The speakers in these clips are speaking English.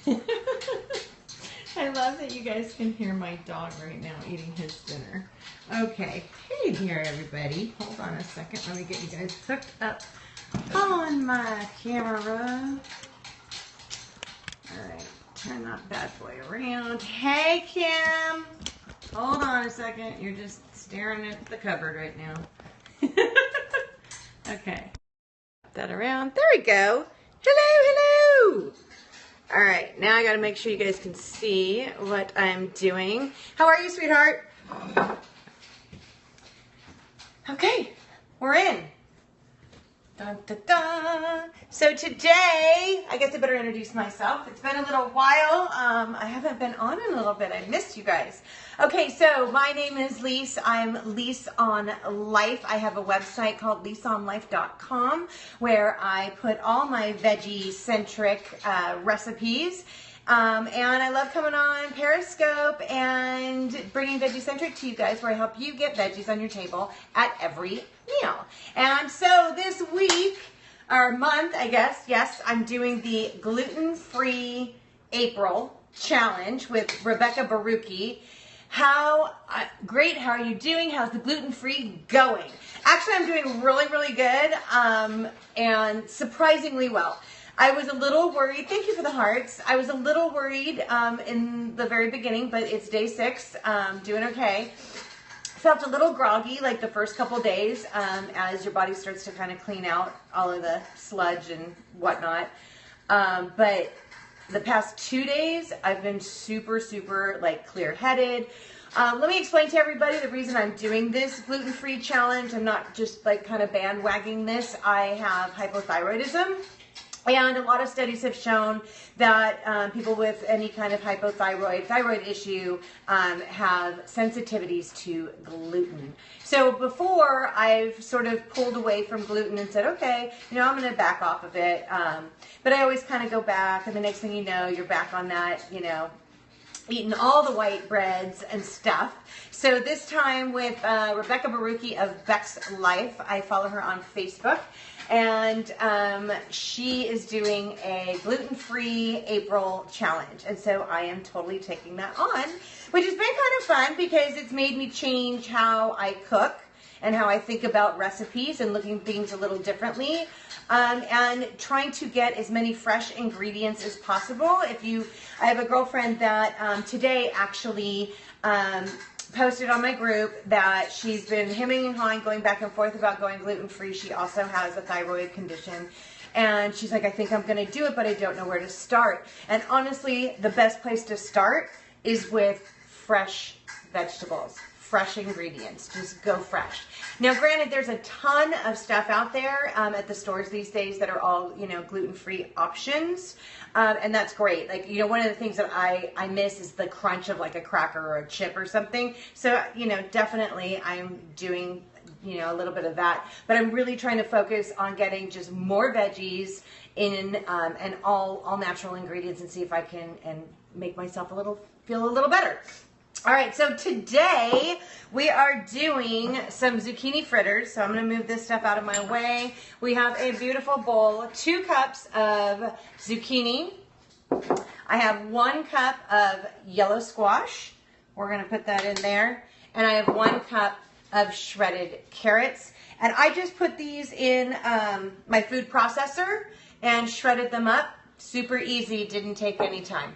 I love that you guys can hear my dog right now eating his dinner. Okay, hey there everybody. Hold on a second, let me get you guys hooked up on my camera. All right, turn that bad boy around. Hey Kim, hold on a second. You're just staring at the cupboard right now. Okay, that around. There we go. Hello. All right, now I gotta make sure you guys can see what I'm doing. How are you, sweetheart? Okay, we're in. Dun, dun, dun. So today, I guess I better introduce myself. It's been a little while. I haven't been on in a little bit. I missed you guys. Okay, so my name is Leis. I'm Leis on Life. I have a website called LeisOnLife.com where I put all my veggie-centric recipes. And I love coming on Periscope and bringing VeggieCentric to you guys where I help you get veggies on your table at every meal. And so this week, or month, I guess, yes, I'm doing the gluten-free April challenge with Rebecca Barucki. Great, how are you doing? How's the gluten-free going? Actually, I'm doing really, really good and surprisingly well. I was a little worried. Thank you for the hearts. I was a little worried in the very beginning, but it's day 6. Doing okay. Felt a little groggy like the first couple days as your body starts to kind of clean out all of the sludge and whatnot. But the past 2 days, I've been super, super like clear-headed. Let me explain to everybody the reason I'm doing this gluten-free challenge. I'm not just like kind of bandwagging this. I have hypothyroidism. And a lot of studies have shown that people with any kind of thyroid issue have sensitivities to gluten. So before, I've sort of pulled away from gluten and said, okay, you know, I'm going to back off of it. But I always kind of go back, and the next thing you know, you're back on that, you know, eating all the white breads and stuff. So this time with Rebecca Barucki of Beck's Life, I follow her on Facebook. And she is doing a gluten-free April challenge. And so I am totally taking that on, which has been kind of fun because it's made me change how I cook and how I think about recipes and looking at things a little differently. And trying to get as many fresh ingredients as possible. I have a girlfriend that today actually posted on my group that she's been hemming and hawing, going back and forth about going gluten-free. She also has a thyroid condition. And she's like, I think I'm going to do it, but I don't know where to start. And honestly, the best place to start is with fresh vegetables, fresh ingredients. Just go fresh. Now, granted, there's a ton of stuff out there at the stores these days that are all, you know, gluten-free options. And that's great. Like, you know, one of the things that I miss is the crunch of like a cracker or a chip or something. So, you know, definitely I'm doing, you know, a little bit of that. But I'm really trying to focus on getting just more veggies in and all natural ingredients and see if I can make myself feel a little better. All right, so today we are doing some zucchini fritters. So I'm going to move this stuff out of my way. We have a beautiful bowl, 2 cups of zucchini. I have 1 cup of yellow squash. We're going to put that in there. And I have 1 cup of shredded carrots. And I just put these in my food processor and shredded them up. Super easy, didn't take any time.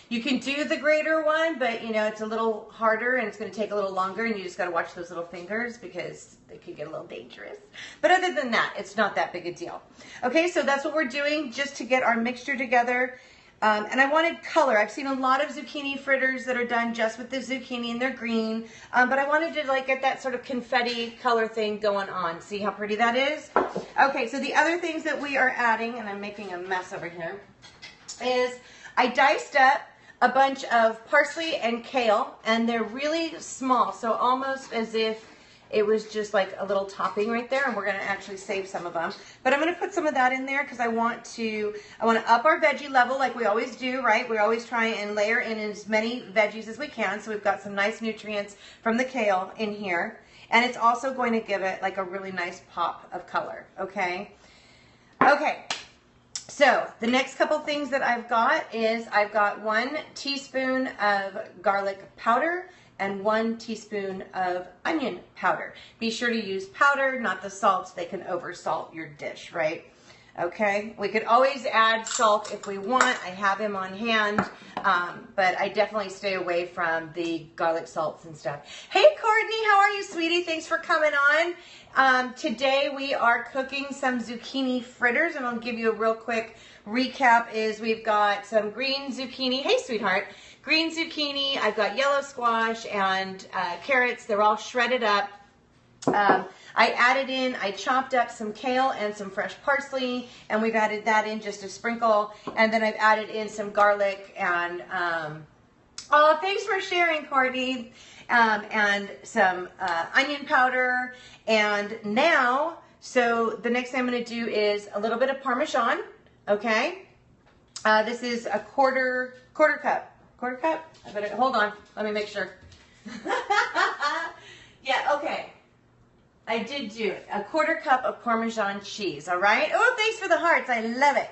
You can do the grater one, but you know, it's a little harder and it's going to take a little longer, and you just got to watch those little fingers because they could get a little dangerous. But other than that, it's not that big a deal. Okay, so that's what we're doing just to get our mixture together. And I wanted color. I've seen a lot of zucchini fritters that are done just with the zucchini and they're green. But I wanted to like get that sort of confetti color thing going on. See how pretty that is? Okay, so the other things that we are adding, and I'm making a mess over here, is I diced up a bunch of parsley and kale, and they're really small, so almost as if it was just like a little topping right there, and we're going to actually save some of them. But I'm going to put some of that in there because I want to up our veggie level like we always do, right? We always try and layer in as many veggies as we can, so we've got some nice nutrients from the kale in here. And it's also going to give it like a really nice pop of color, okay? Okay. So the next couple things that I've got is I've got 1 teaspoon of garlic powder and 1 teaspoon of onion powder. Be sure to use powder, not the salts. They can oversalt your dish, right? Okay, we could always add salt if we want. I have him on hand, but I definitely stay away from the garlic salts and stuff. Hey, Courtney, how are you, sweetie? Thanks for coming on. Today we are cooking some zucchini fritters, and I'll give you a real quick recap. Is we've got some green zucchini. Hey, sweetheart. Green zucchini. I've got yellow squash and carrots. They're all shredded up. I chopped up some kale and some fresh parsley, and we've added that in just a sprinkle. And then I've added in some garlic and, oh, thanks for sharing, Courtney. And some onion powder. And now, so the next thing I'm going to do is a little bit of Parmesan, okay? This is a quarter cup. Quarter cup? I better, hold on, let me make sure. Yeah, okay. I did do it. A quarter cup of Parmesan cheese, all right? Oh, thanks for the hearts. I love it.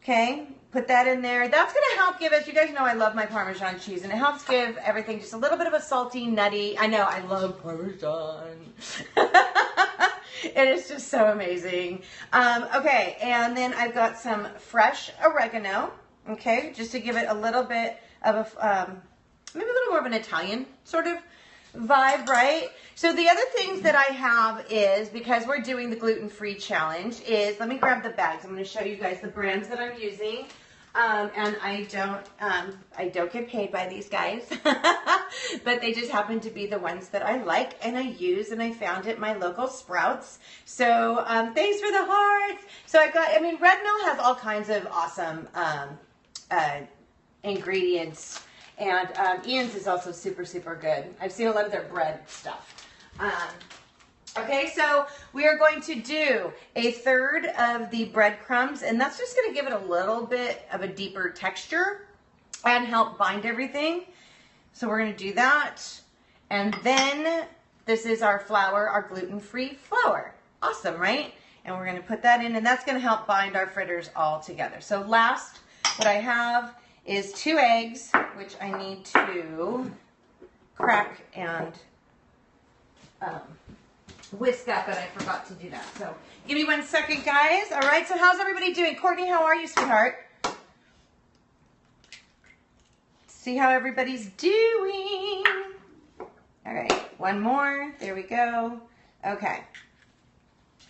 Okay, put that in there. That's going to help give us, you guys know I love my Parmesan cheese, and it helps give everything just a little bit of a salty, nutty. I know, I love Parmesan. It is just so amazing. Okay, and then I've got some fresh oregano, okay, just to give it a little bit of a, maybe a little more of an Italian sort of vibe, right? So the other things that I have is, because we're doing the gluten-free challenge, is, let me grab the bags. I'm going to show you guys the brands that I'm using. And I don't get paid by these guys, but they just happen to be the ones that I like and I use, and I found at my local Sprouts. So thanks for the hearts. So I've got, I mean, Red Mill has all kinds of awesome ingredients. And Ian's is also super, super good. I've seen a lot of their bread stuff. Okay, so we are going to do 1/3 of the breadcrumbs, and that's just going to give it a little bit of a deeper texture and help bind everything. So we're going to do that. And then this is our flour, our gluten-free flour. Awesome, right? And we're going to put that in, and that's going to help bind our fritters all together. So last, what I have is 2 eggs, which I need to crack and whisk up, but I forgot to do that. So give me 1 second, guys. All right, so how's everybody doing? Courtney, how are you, sweetheart? See how everybody's doing. All right, 1 more. There we go. Okay.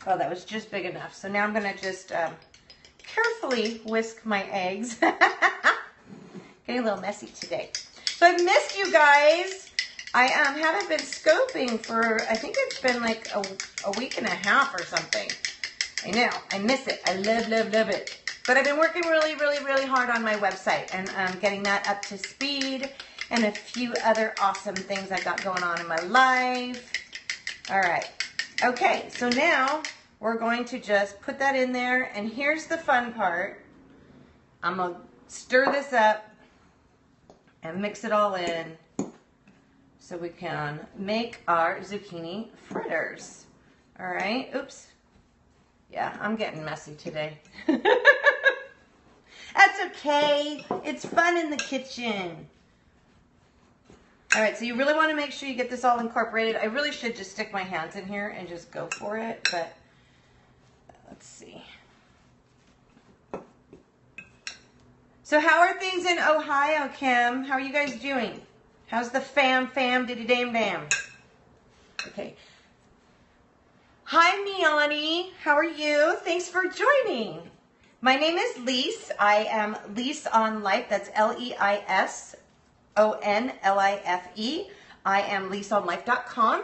Oh, that was just big enough. So now I'm going to just carefully whisk my eggs. Getting a little messy today. So I've missed you guys. I haven't been scoping for, I think it's been like a week and a half or something. I know, I miss it. I love, love, love it. But I've been working really, really, really hard on my website and getting that up to speed, and a few other awesome things I got going on in my life. All right. Okay, so now we're going to just put that in there, and here's the fun part. I'm going to stir this up and mix it all in so we can make our zucchini fritters. All right, oops. Yeah, I'm getting messy today. That's okay. It's fun in the kitchen. All right, so you really want to make sure you get this all incorporated. I really should just stick my hands in here and just go for it, but let's see. So how are things in Ohio, Kim? How are you guys doing? How's the fam, diddy, dam, dam? Okay. Hi, Miani. How are you? Thanks for joining. My name is Leis. I am Leis on Life. That's LeisOnlife. I am LeisOnlife.com.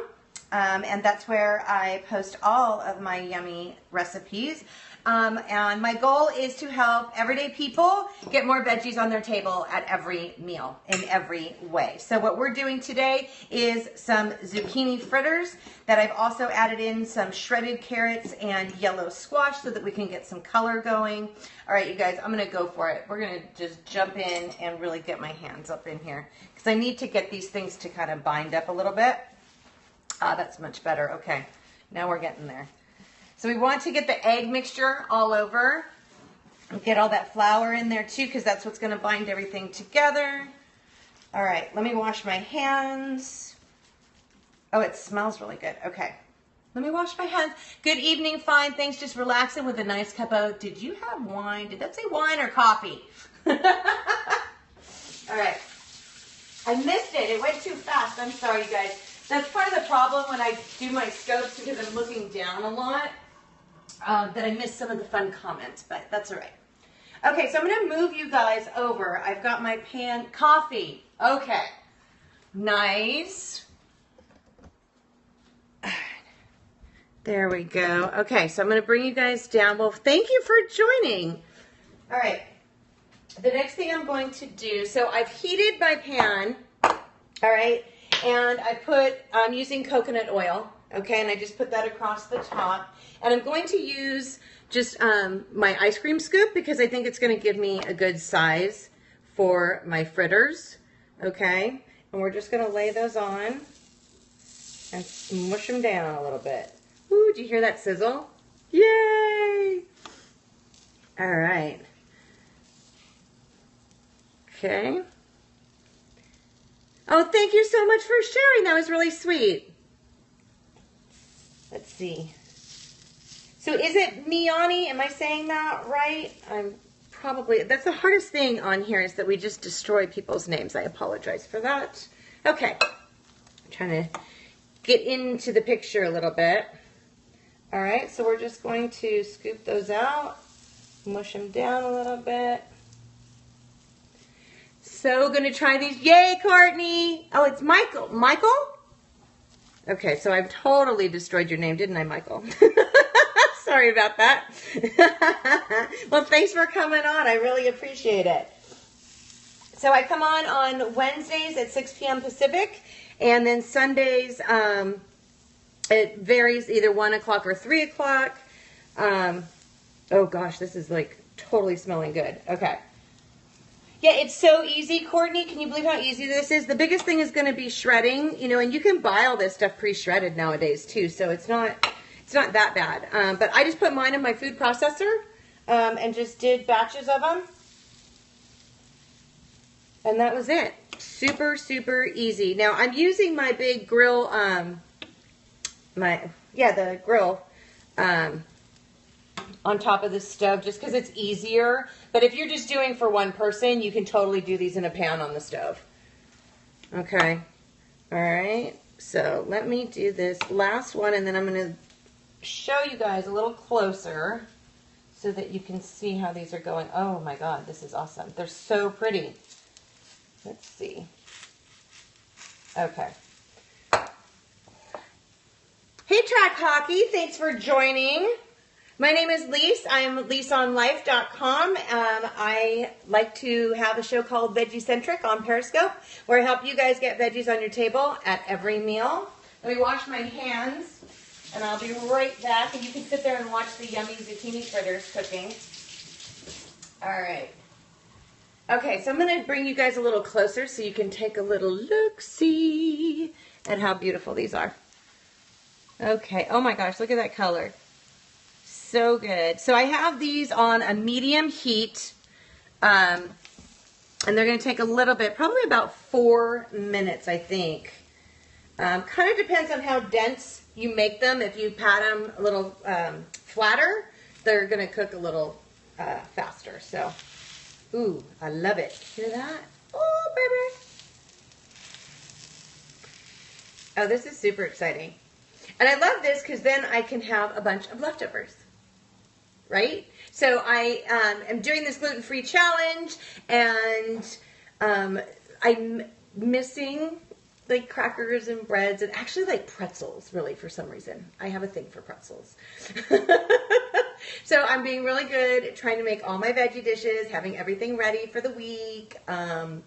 And that's where I post all of my yummy recipes. And my goal is to help everyday people get more veggies on their table at every meal in every way. So what we're doing today is some zucchini fritters that I've also added in some shredded carrots and yellow squash so that we can get some color going. All right, you guys, I'm going to go for it. We're going to just jump in and really get my hands up in here because I need to get these things to kind of bind up a little bit. That's much better. Okay, now we're getting there. So we want to get the egg mixture all over. Get all that flour in there too, because that's what's going to bind everything together. All right, let me wash my hands. Oh, it smells really good. Okay, let me wash my hands. Good evening, fine, thanks. Just relaxing with a nice cup of, did you have wine? Did that say wine or coffee? All right, I missed it. It went too fast. I'm sorry, you guys. That's part of the problem when I do my scopes, because I'm looking down a lot, that I missed some of the fun comments, but that's all right. Okay, so I'm going to move you guys over. I've got my pan, coffee. Okay, nice. There we go. Okay, so I'm going to bring you guys down. Well, thank you for joining. All right, the next thing I'm going to do, so I've heated my pan, all right, and I'm using coconut oil, okay, and I just put that across the top, and I'm going to use just my ice cream scoop, because I think it's going to give me a good size for my fritters, okay? And we're just going to lay those on and smush them down a little bit. Ooh, do you hear that sizzle? Yay! All right. Okay. Oh, thank you so much for sharing. That was really sweet. Let's see. So is it Miani? Am I saying that right? That's the hardest thing on here, is that we just destroy people's names. I apologize for that. Okay. I'm trying to get into the picture a little bit. All right, so we're just going to scoop those out, mush them down a little bit. So going to try these. Yay, Courtney. Oh, it's Michael. Michael? Okay, so I've totally destroyed your name, didn't I, Michael? Sorry about that. Well, thanks for coming on. I really appreciate it. So I come on Wednesdays at 6 p.m. Pacific, and then Sundays, it varies, either 1 o'clock or 3 o'clock. Oh gosh, this is like totally smelling good. Okay. Yeah, it's so easy, Courtney. Can you believe how easy this is? The biggest thing is going to be shredding, and you can buy all this stuff pre-shredded nowadays too, so it's not that bad. But I just put mine in my food processor and just did batches of them. And that was it. Super, super easy. Now, I'm using my big grill, the grill on top of the stove just because it's easier. But if you're just doing for one person, you can totally do these in a pan on the stove. Okay. All right. So let me do this last one, and then I'm going to show you guys a little closer so that you can see how these are going. Oh my God, this is awesome. They're so pretty. Let's see. Okay. Hey, Track Hockey, thanks for joining. My name is Leis. I'm LeisOnLife.com. I like to have a show called VeggieCentric on Periscope, where I help you guys get veggies on your table at every meal. Let me wash my hands, and I'll be right back. And you can sit there and watch the yummy zucchini fritters cooking. All right. Okay, so I'm going to bring you guys a little closer so you can take a little look-see at how beautiful these are. Okay, oh my gosh, look at that color. So good. So I have these on a medium heat, and they're going to take a little bit, probably about 4 minutes, I think. Kind of depends on how dense you make them. If you pat them a little flatter, they're going to cook a little faster. So, ooh, I love it. Hear that? Oh, baby. Oh, this is super exciting. And I love this because then I can have a bunch of leftovers. Right? So I am doing this gluten-free challenge, and I'm missing like crackers and breads, and actually like pretzels, really, for some reason. I have a thing for pretzels. So I'm being really good at trying to make all my veggie dishes, having everything ready for the week. And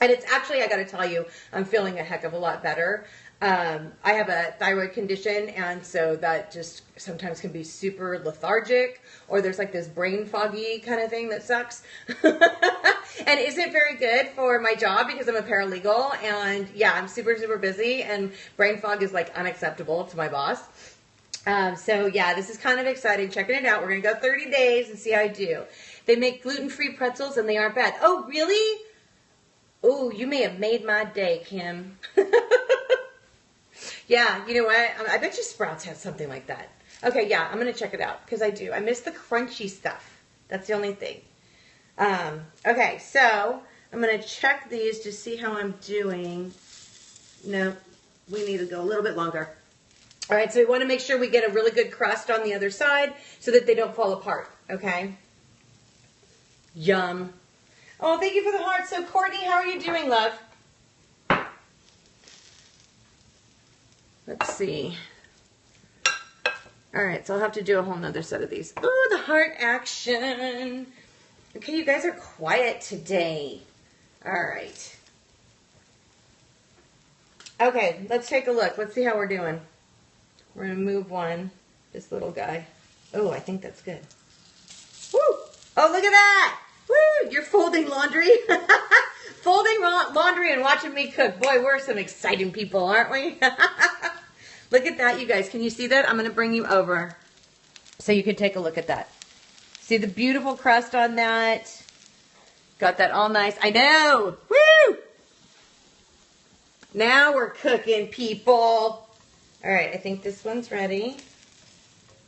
it's actually, I got to tell you, I'm feeling a heck of a lot better. I have a thyroid condition, and so that just sometimes can be super lethargic, or there's like this brain foggy kind of thing that sucks. And isn't very good for my job because I'm a paralegal, and yeah, I'm super, super busy, and brain fog is like unacceptable to my boss. So yeah, this is kind of exciting. Checking it out. We're going to go 30 days and see how I do. They make gluten-free pretzels and they aren't bad. Oh, really? Oh, you may have made my day, Kim. Yeah, you know what? I bet you Sprouts has something like that. Okay, yeah, I'm going to check it out because I do. I miss the crunchy stuff. That's the only thing. Okay, so I'm going to check these to see how I'm doing. No, we need to go a little bit longer. All right, so we want to make sure we get a really good crust on the other side so that they don't fall apart, okay? Yum. Oh, thank you for the heart. So, Courtney, how are you doing, love? Let's see. All right, so I'll have to do a whole nother set of these. Oh, the heart action. Okay, you guys are quiet today. All right. Okay, let's take a look. Let's see how we're doing. We're going to move one, this little guy. Oh, I think that's good. Woo! Oh, look at that! Woo! You're folding laundry. Folding laundry and watching me cook. Boy, we're some exciting people, aren't we? Look at that, you guys. Can you see that? I'm going to bring you over so you can take a look at that. See the beautiful crust on that? Got that all nice. I know. Woo! Now we're cooking, people. All right, I think this one's ready.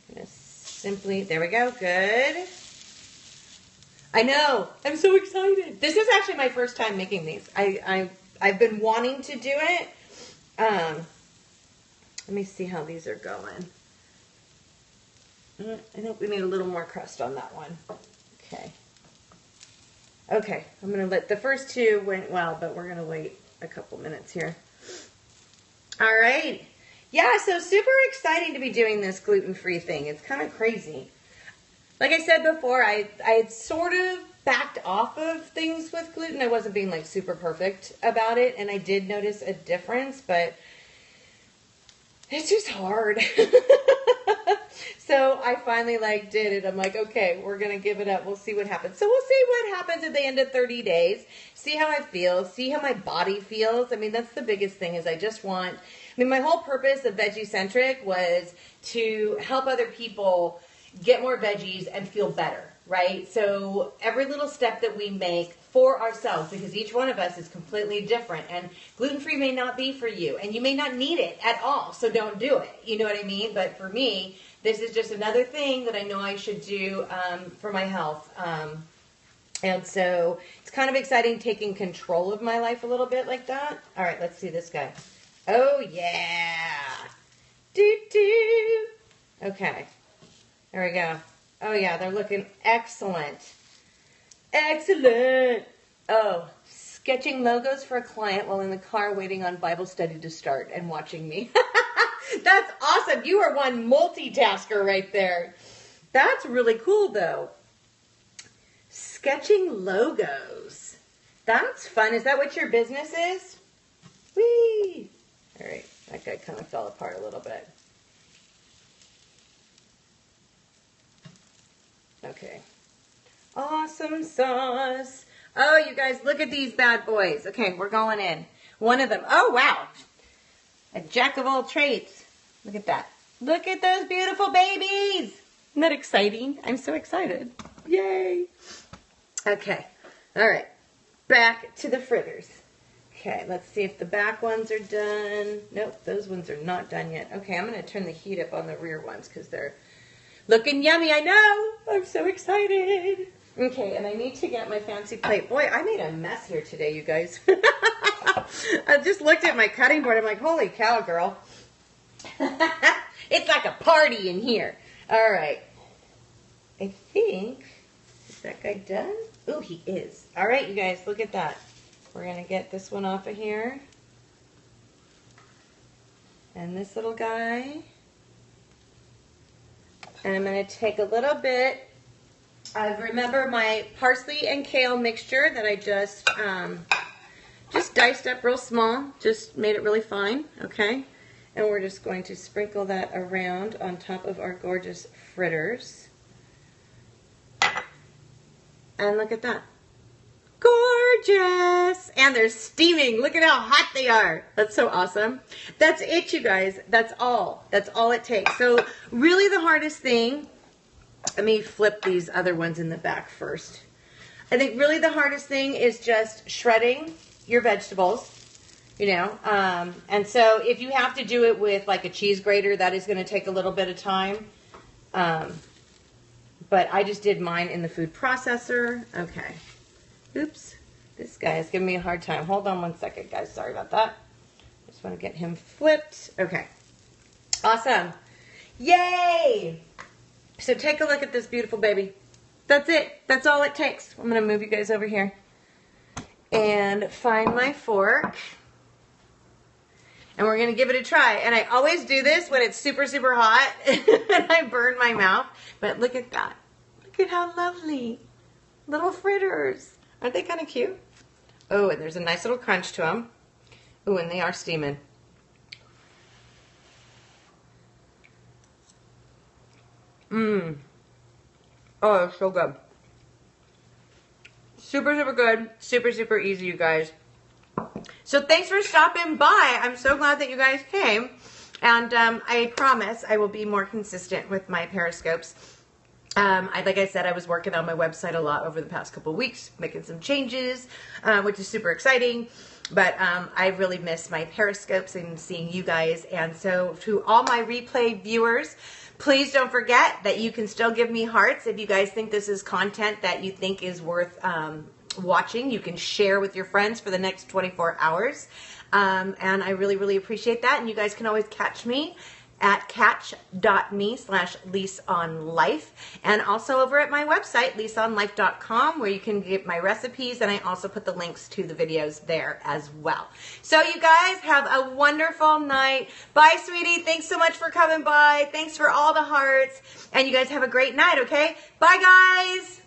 I'm gonna simply, there we go. Good. I know. I'm so excited. This is actually my first time making these. I've been wanting to do it. Let me see how these are going. I think we need a little more crust on that one. Okay. Okay, I'm going to let, the first two went well, but we're going to wait a couple minutes here. All right. Yeah, so super exciting to be doing this gluten-free thing. It's kind of crazy. Like I said before, I had sort of backed off of things with gluten. I wasn't being like super perfect about it, and I did notice a difference, but it's just hard. So I finally like did it. I'm like, okay, we're going to give it up. We'll see what happens. So we'll see what happens at the end of 30 days. See how I feel. See how my body feels. I mean, that's the biggest thing is I just want, my whole purpose of VeggieCentric was to help other people get more veggies and feel better, right? So every little step that we make for ourselves, because each one of us is completely different, and gluten-free may not be for you, and you may not need it at all, so don't do it. You know what I mean? But for me, this is just another thing that I know I should do for my health. And so it's kind of exciting taking control of my life a little bit like that. All right, let's see this guy. Oh, yeah. Doo-doo. Okay. There we go. Oh, yeah, they're looking excellent. Excellent. Oh, sketching logos for a client while in the car waiting on Bible study to start and watching me. That's awesome. You are one multitasker right there. That's really cool, though. Sketching logos. That's fun. Is that what your business is? Whee! All right. That guy kind of fell apart a little bit. Okay. Awesome sauce. Oh, you guys, look at these bad boys. Okay, we're going in. One of them. Oh, wow. A jack of all trades. Look at that. Look at those beautiful babies. Isn't that exciting? I'm so excited. Yay. Okay. All right. Back to the fritters. Okay, let's see if the back ones are done. Nope, those ones are not done yet. Okay, I'm going to turn the heat up on the rear ones because they're looking yummy. I know. I'm so excited. Okay, and I need to get my fancy plate. Boy, I made a mess here today, you guys. I just looked at my cutting board. I'm like, holy cow, girl. It's like a party in here. All right. I think, is that guy done? Ooh, he is. All right, you guys, look at that. We're going to get this one off of here. And this little guy. And I'm going to take a little bit of, remember my parsley and kale mixture that I just diced up real small. Just made it really fine, okay? And we're just going to sprinkle that around on top of our gorgeous fritters. And look at that. Gorgeous! And they're steaming. Look at how hot they are. That's so awesome. That's it, you guys. That's all. That's all it takes. So really the hardest thing Let me flip these other ones in the back first. I think really the hardest thing is just shredding your vegetables, you know. And so if you have to do it with like a cheese grater, that is going to take a little bit of time. But I just did mine in the food processor. Okay. Oops. This guy is giving me a hard time. Hold on one second, guys. Sorry about that. Just want to get him flipped. Okay. Awesome. Yay! So take a look at this beautiful baby. That's it. That's all it takes. I'm going to move you guys over here and find my fork. And we're going to give it a try. And I always do this when it's super, super hot and I burn my mouth. But look at that. Look at how lovely. Little fritters. Aren't they kind of cute? Oh, and there's a nice little crunch to them. Oh, and they are steaming. Mmm. Oh, it's so good. Super, super good. Super, super easy, you guys. So thanks for stopping by. I'm so glad that you guys came. And I promise I will be more consistent with my Periscopes. Like I said, I was working on my website a lot over the past couple of weeks, making some changes, which is super exciting. But I really miss my Periscopes and seeing you guys. And so to all my replay viewers, please don't forget that you can still give me hearts if you guys think this is content that you think is worth watching. You can share with your friends for the next 24 hours. And I really, really appreciate that. And you guys can always catch me at catch.me/LeisOnLife, and also over at my website, LeisOnLife.com, where you can get my recipes, and I also put the links to the videos there as well. So you guys have a wonderful night. Bye, sweetie. Thanks so much for coming by. Thanks for all the hearts, and you guys have a great night, okay? Bye, guys.